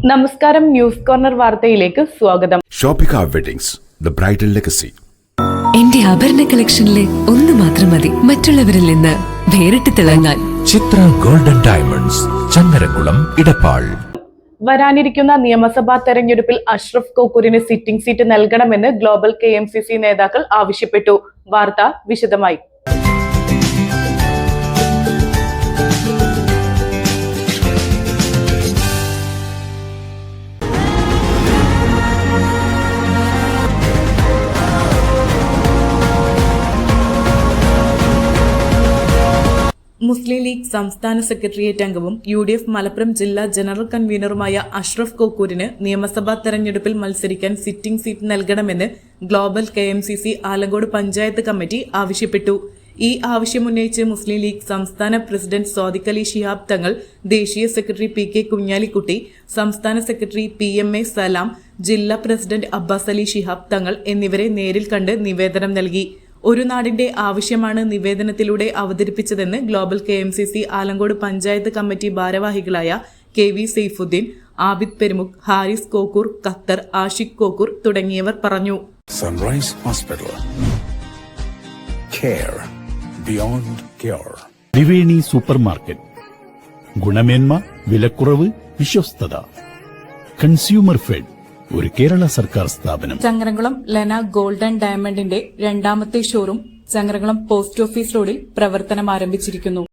നമസ്കാരം, news corner വാർത്തയിലേക്ക് സ്വാഗതം. Shoppika weddings, the bridal legacy. എന്റെ ആഭരണ കളക്ഷനിലെ ഒന്ന് മാത്രം മതി മറ്റുള്ളവരിൽ നിന്ന് വേറിട്ട് തിളങ്ങാൻ. Chithra golden diamonds, Changaramkulam, Edappal. വരാനിരിക്കുന്ന നിയമസഭാ തെരഞ്ഞെടുപ്പിൽ അഷ്റഫ് കോക്കൂരിന് സിറ്റിംഗ് സീറ്റ് നൽകണമെന്ന് ഗ്ലോബൽ KMCC നേതാക്കൾ ആവശ്യപ്പെട്ടു. വാർത്ത വിശദമായി. മുസ്ലിം ലീഗ് സംസ്ഥാന സെക്രട്ടേറിയറ്റ് അംഗവും UDF മലപ്പുറം ജില്ലാ ജനറൽ കൺവീനറുമായ അഷ്റഫ് കോക്കൂരിന് നിയമസഭാ തെരഞ്ഞെടുപ്പിൽ മത്സരിക്കാൻ സിറ്റിംഗ് സീറ്റ് നൽകണമെന്ന് global KMCC Alankode panchayat committee ആവശ്യപ്പെട്ടു. ഈ ആവശ്യമുന്നയിച്ച് മുസ്ലിം ലീഗ് സംസ്ഥാന പ്രസിഡന്റ് സ്വാദിഖ് അലി ശിഹാബ് തങ്ങൾ, ദേശീയ സെക്രട്ടറി PK കുഞ്ഞാലിക്കുട്ടി, സംസ്ഥാന സെക്രട്ടറി PMA സലാം, ജില്ലാ പ്രസിഡന്റ് അബ്ബാസ് അലി ശിഹാബ് തങ്ങൾ എന്നിവരെ നേരിൽ കണ്ട് നിവേദനം നൽകി. ഒരു നാടിന്റെ ആവശ്യമാണ് നിവേദനത്തിലൂടെ അവതരിപ്പിച്ചതെന്ന് global KMCC Alankode panchayat committee ഭാരവാഹികളായ KV സെയ്ഫുദ്ദീൻ, ആബിദ് പെരുമുഖ്, ഹാരിസ് കോക്കൂർ, ഖത്തർ, ആഷിഖ് കോക്കൂർ തുടങ്ങിയവർ പറഞ്ഞു. Sunrise hospital, care beyond care. Triveni super market, ഗുണമേന്മ, വിലക്കുറവ്, വിശ്വസ്തത. കൺസ്യൂമർ ഫെഡ്, ഒരു കേരള സർക്കാർ സ്ഥാപനം. ചങ്ങരംകുളം ലെന ഗോൾഡൻ ഡയമണ്ടിന്റെ രണ്ടാമത്തെ ഷോറൂം ചങ്ങരംകുളം പോസ്റ്റ് ഓഫീസ് റോഡിൽ പ്രവർത്തനം ആരംഭിച്ചിരിക്കുന്നു.